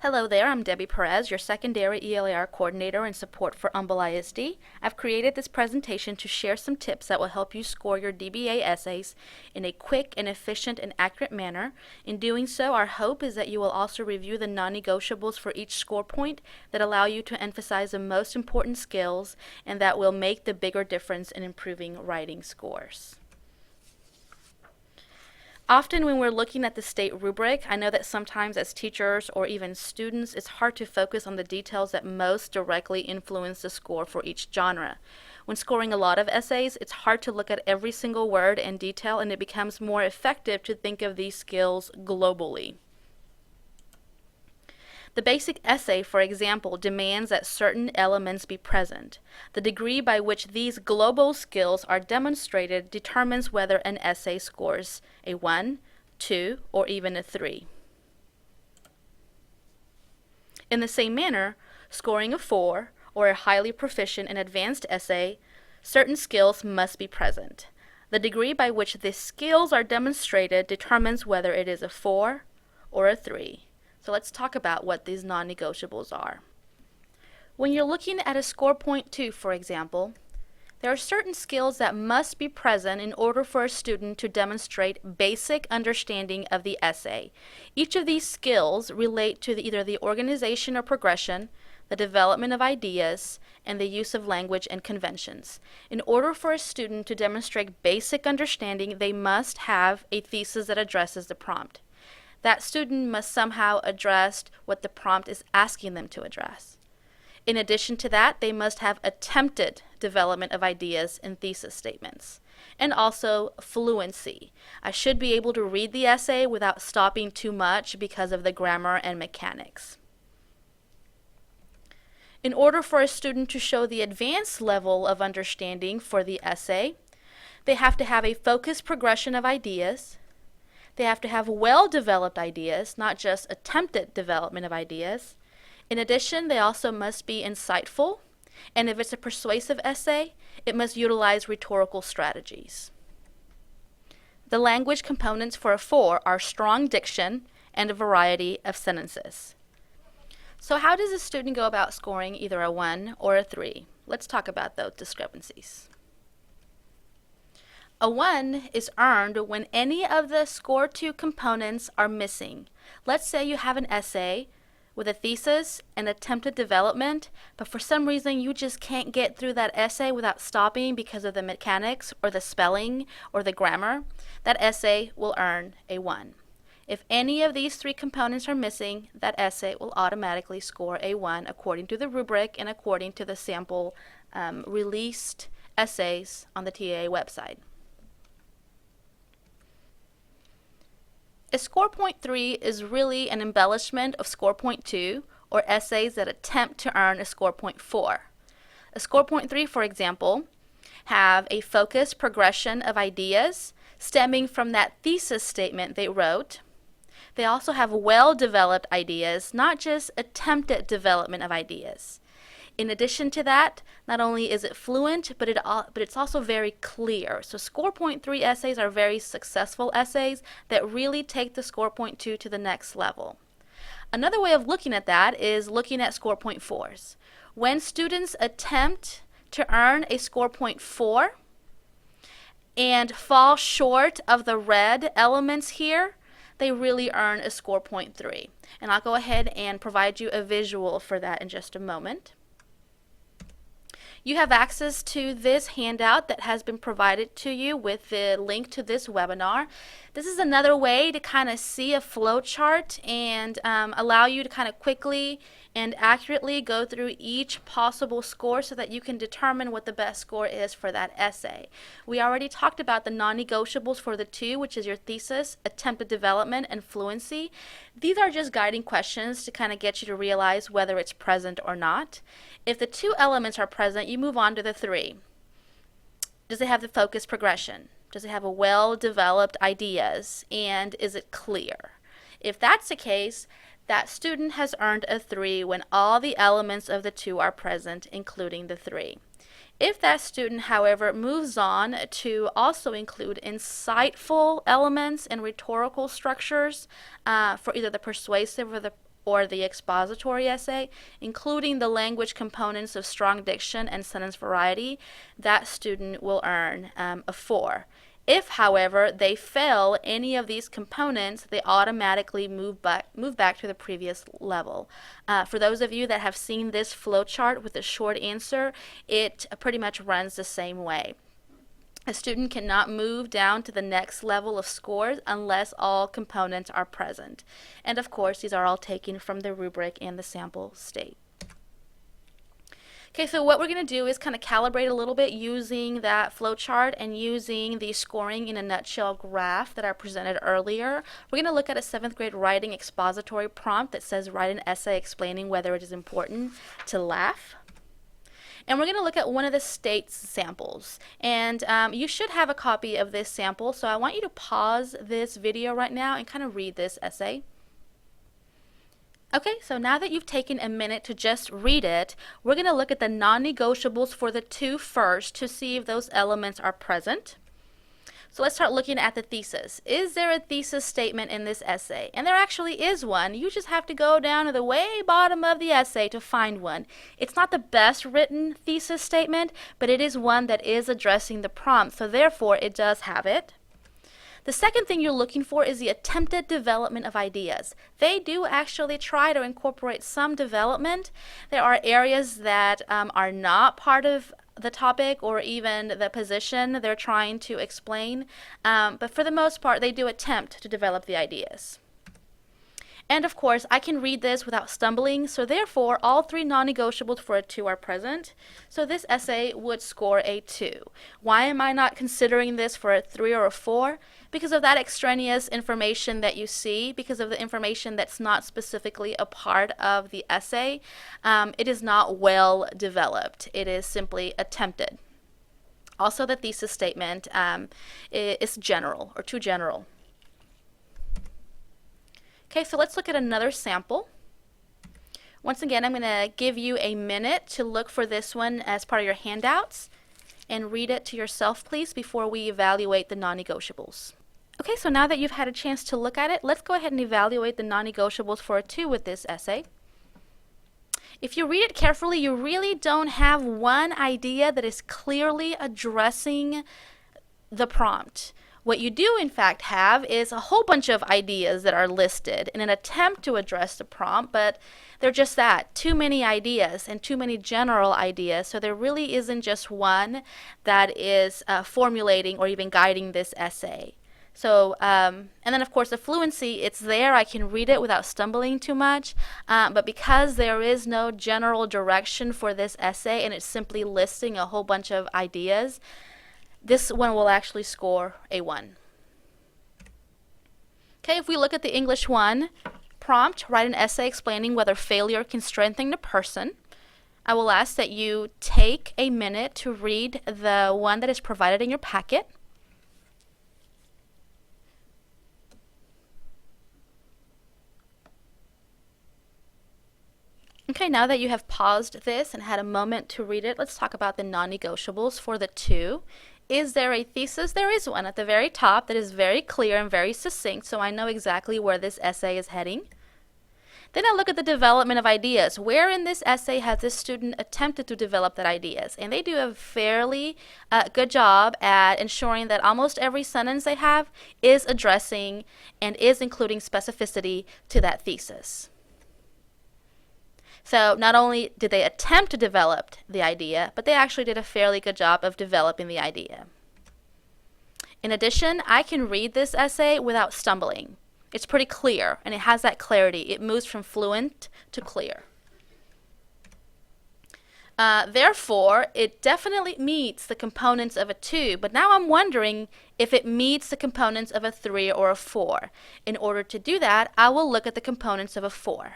Hello there, I'm Debbie Perez, your secondary ELAR coordinator and support for Humble ISD. I've created this presentation to share some tips that will help you score your DBA essays in a quick and efficient and accurate manner. In doing so, our hope is that you will also review the non-negotiables for each score point that allow you to emphasize the most important skills and that will make the bigger difference in improving writing scores. Often when we're looking at the state rubric, I know that sometimes as teachers or even students, it's hard to focus on the details that most directly influence the score for each genre. When scoring a lot of essays, it's hard to look at every single word and detail, and it becomes more effective to think of these skills globally. The basic essay, for example, demands that certain elements be present. The degree by which these global skills are demonstrated determines whether an essay scores a 1, 2, or even a 3. In the same manner, scoring a 4 or a highly proficient and advanced essay, certain skills must be present. The degree by which these skills are demonstrated determines whether it is a 4 or a 3. So let's talk about what these non-negotiables are. When you're looking at a score point 2, for example, there are certain skills that must be present in order for a student to demonstrate basic understanding of the essay. Each of these skills relate to either the organization or progression, the development of ideas, and the use of language and conventions. In order for a student to demonstrate basic understanding, they must have a thesis that addresses the prompt. That student must somehow address what the prompt is asking them to address. In addition to that, they must have attempted development of ideas in thesis statements. And also fluency. I should be able to read the essay without stopping too much because of the grammar and mechanics. In order for a student to show the advanced level of understanding for the essay, they have to have a focused progression of ideas. They have to have well-developed ideas, not just attempted development of ideas. In addition, they also must be insightful, and if it's a persuasive essay, it must utilize rhetorical strategies. The language components for a 4 are strong diction and a variety of sentences. So how does a student go about scoring either a 1 or a 3? Let's talk about those discrepancies. A 1 is earned when any of the score 2 components are missing. Let's say you have an essay with a thesis and attempted development, but for some reason you just can't get through that essay without stopping because of the mechanics or the spelling or the grammar. That essay will earn a 1. If any of these 3 components are missing, that essay will automatically score a 1 according to the rubric and according to the sample released essays on the TAA website. A score point 3 is really an embellishment of score point 2, or essays that attempt to earn a score point 4. A score point 3, for example, have a focused progression of ideas stemming from that thesis statement they wrote. They also have well-developed ideas, not just attempted development of ideas. In addition to that, not only is it fluent, but it's also very clear. So score point 3 essays are very successful essays that really take the score point 2 to the next level. Another way of looking at that is looking at score point 4s. When students attempt to earn a score point 4 and fall short of the red elements here, they really earn a score point 3. And I'll go ahead and provide you a visual for that in just a moment. You have access to this handout that has been provided to you with the link to this webinar. This is another way to kind of see a flow chart and allow you to kind of quickly and accurately go through each possible score so that you can determine what the best score is for that essay. We already talked about the non-negotiables for the 2, which is your thesis, attempted development, and fluency. These are just guiding questions to kind of get you to realize whether it's present or not. If the 2 elements are present, you move on to the 3. Does it have the focused progression? Does it have a well-developed ideas? And is it clear? If that's the case, that student has earned a 3 when all the elements of the 2 are present, including the 3. If that student, however, moves on to also include insightful elements and rhetorical structures for either the persuasive or the expository essay, including the language components of strong diction and sentence variety, that student will earn a 4. If, however, they fail any of these components, they automatically move back to the previous level. For those of you that have seen this flowchart with a short answer, it pretty much runs the same way. A student cannot move down to the next level of scores unless all components are present. And of course, these are all taken from the rubric and the sample state. Okay, so what we're going to do is kind of calibrate a little bit using that flowchart and using the scoring in a nutshell graph that I presented earlier. We're going to look at a 7th grade writing expository prompt that says write an essay explaining whether it is important to laugh. And we're going to look at one of the state's samples. And you should have a copy of this sample, so I want you to pause this video right now and kind of read this essay. Okay, so now that you've taken a minute to just read it, we're going to look at the non-negotiables for the 2 first to see if those elements are present. So let's start looking at the thesis. Is there a thesis statement in this essay? And there actually is one. You just have to go down to the way bottom of the essay to find one. It's not the best written thesis statement, but it is one that is addressing the prompt, so therefore it does have it. The second thing you're looking for is the attempted development of ideas. They do actually try to incorporate some development. There are areas that are not part of the topic or even the position they're trying to explain, but for the most part they do attempt to develop the ideas. And of course, I can read this without stumbling, so therefore all 3 non-negotiables for a 2 are present. So this essay would score a 2. Why am I not considering this for a 3 or a 4? Because of that extraneous information that you see, because of the information that's not specifically a part of the essay. It is not well developed. It is simply attempted. Also, the thesis statement is general or too general. Okay, so let's look at another sample. Once again, I'm going to give you a minute to look for this one as part of your handouts and read it to yourself, please, before we evaluate the non-negotiables. Okay, so now that you've had a chance to look at it, let's go ahead and evaluate the non-negotiables for a 2 with this essay. If you read it carefully, you really don't have one idea that is clearly addressing the prompt. What you do, in fact, have is a whole bunch of ideas that are listed in an attempt to address the prompt, but they're just that, too many ideas and too many general ideas, so there really isn't just one that is formulating or even guiding this essay. So, and then of course the fluency, it's there, I can read it without stumbling too much, but because there is no general direction for this essay and it's simply listing a whole bunch of ideas, this one will actually score a 1. Okay, if we look at the English 1, prompt, write an essay explaining whether failure can strengthen the person. I will ask that you take a minute to read the one that is provided in your packet. Okay, now that you have paused this and had a moment to read it, let's talk about the non-negotiables for the 2. Is there a thesis? There is one at the very top that is very clear and very succinct, so I know exactly where this essay is heading. Then I look at the development of ideas. Where in this essay has this student attempted to develop that ideas? And they do a fairly good job at ensuring that almost every sentence they have is addressing and is including specificity to that thesis. So not only did they attempt to develop the idea, but they actually did a fairly good job of developing the idea. In addition, I can read this essay without stumbling. It's pretty clear, and it has that clarity. It moves from fluent to clear. Therefore, it definitely meets the components of a 2, but now I'm wondering if it meets the components of a 3 or a 4. In order to do that, I will look at the components of a 4.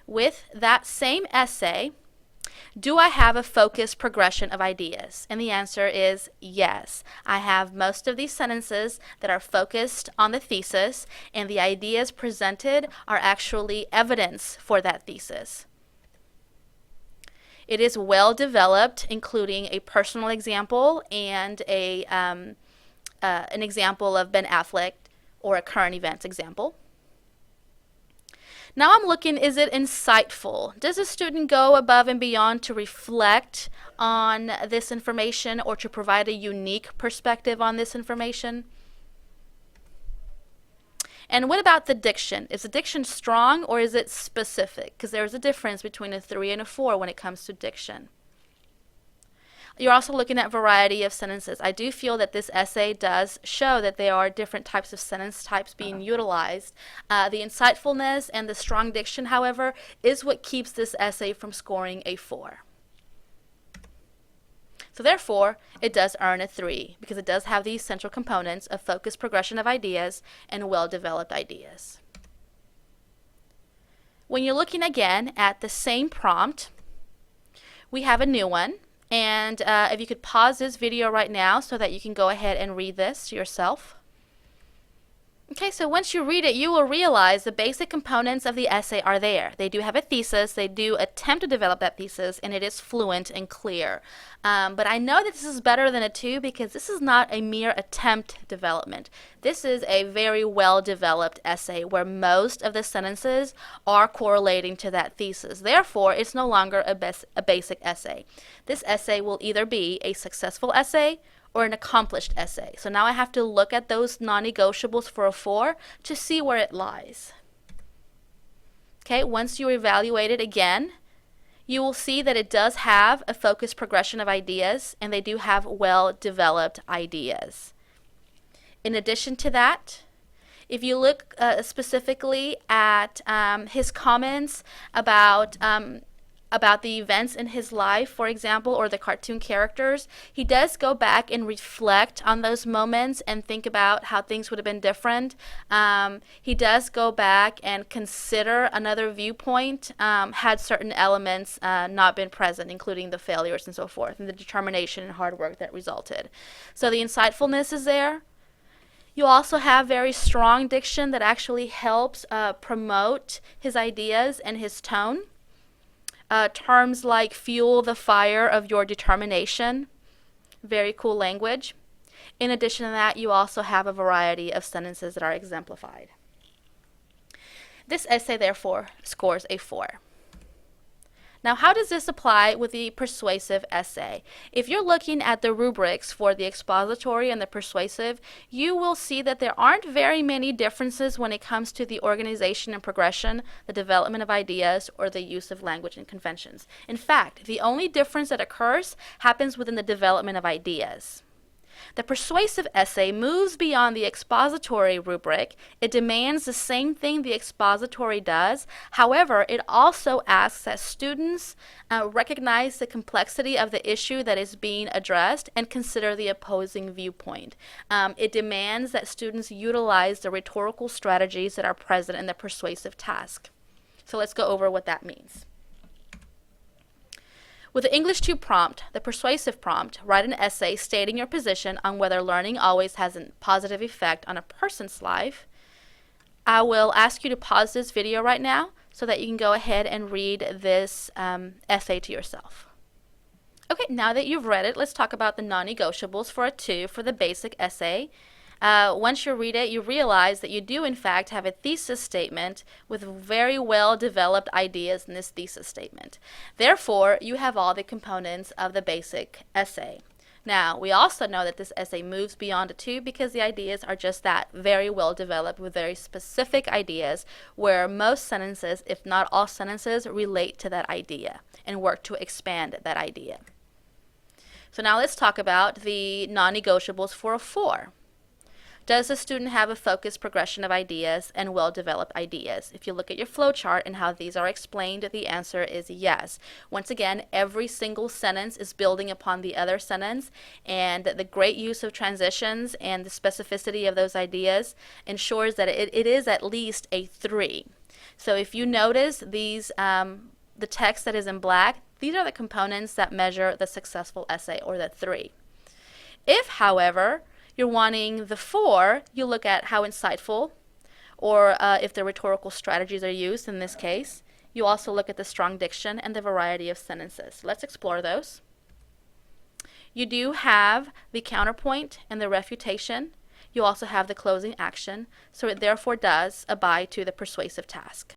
With that same essay, do I have a focused progression of ideas? And the answer is yes. I have most of these sentences that are focused on the thesis, and the ideas presented are actually evidence for that thesis. It is well developed, including a personal example and an example of Ben Affleck or a current events example. Now I'm looking, is it insightful? Does a student go above and beyond to reflect on this information or to provide a unique perspective on this information? And what about the diction? Is the diction strong or is it specific? Because there's a difference between a 3 and a 4 when it comes to diction. You're also looking at variety of sentences. I do feel that this essay does show that there are different types of sentence types being utilized. The insightfulness and the strong diction, however, is what keeps this essay from scoring a 4. So therefore, it does earn a 3 because it does have these central components of focused progression of ideas and well-developed ideas. When you're looking again at the same prompt, we have a new one. And if you could pause this video right now so that you can go ahead and read this yourself. Okay, so once you read it, you will realize the basic components of the essay are there. They do have a thesis, they do attempt to develop that thesis, and it is fluent and clear. But I know that this is better than a 2 because this is not a mere attempt development. This is a very well-developed essay where most of the sentences are correlating to that thesis. Therefore, it's no longer a basic essay. This essay will either be a successful essay or an accomplished essay. So now I have to look at those non-negotiables for a 4 to see where it lies. Okay, once you evaluate it again, you will see that it does have a focused progression of ideas and they do have well-developed ideas. In addition to that, if you look specifically at his comments about the events in his life, for example, or the cartoon characters, he does go back and reflect on those moments and think about how things would have been different. He does go back and consider another viewpoint had certain elements not been present, including the failures and so forth, and the determination and hard work that resulted. So the insightfulness is there. You also have very strong diction that actually helps promote his ideas and his tone. Terms like fuel the fire of your determination, very cool language. In addition to that, you also have a variety of sentences that are exemplified. This essay, therefore, scores a 4. Now, how does this apply with the persuasive essay? If you're looking at the rubrics for the expository and the persuasive, you will see that there aren't very many differences when it comes to the organization and progression, the development of ideas, or the use of language and conventions. In fact, the only difference that occurs happens within the development of ideas. The persuasive essay moves beyond the expository rubric. It demands the same thing the expository does. However, it also asks that students recognize the complexity of the issue that is being addressed and consider the opposing viewpoint. It demands that students utilize the rhetorical strategies that are present in the persuasive task. So let's go over what that means. With the English 2 prompt, the persuasive prompt, write an essay stating your position on whether learning always has a positive effect on a person's life. I will ask you to pause this video right now so that you can go ahead and read this essay to yourself. Okay, now that you've read it, let's talk about the non-negotiables for a 2 for the basic essay. Once you read it, you realize that you do in fact have a thesis statement with very well developed ideas in this thesis statement. Therefore, you have all the components of the basic essay. Now, we also know that this essay moves beyond a 2 because the ideas are just that, very well developed with very specific ideas where most sentences, if not all sentences, relate to that idea and work to expand that idea. So now let's talk about the non-negotiables for a 4. Does the student have a focused progression of ideas and well-developed ideas? If you look at your flowchart and how these are explained, the answer is yes. Once again, every single sentence is building upon the other sentence, and the great use of transitions and the specificity of those ideas ensures that it is at least a 3. So if you notice these, the text that is in black, these are the components that measure the successful essay, or the 3. If, however, you're wanting the 4, you look at how insightful, or if the rhetorical strategies are used in this case. You also look at the strong diction and the variety of sentences. Let's explore those. You do have the counterpoint and the refutation. You also have the closing action, so it therefore does abide to the persuasive task.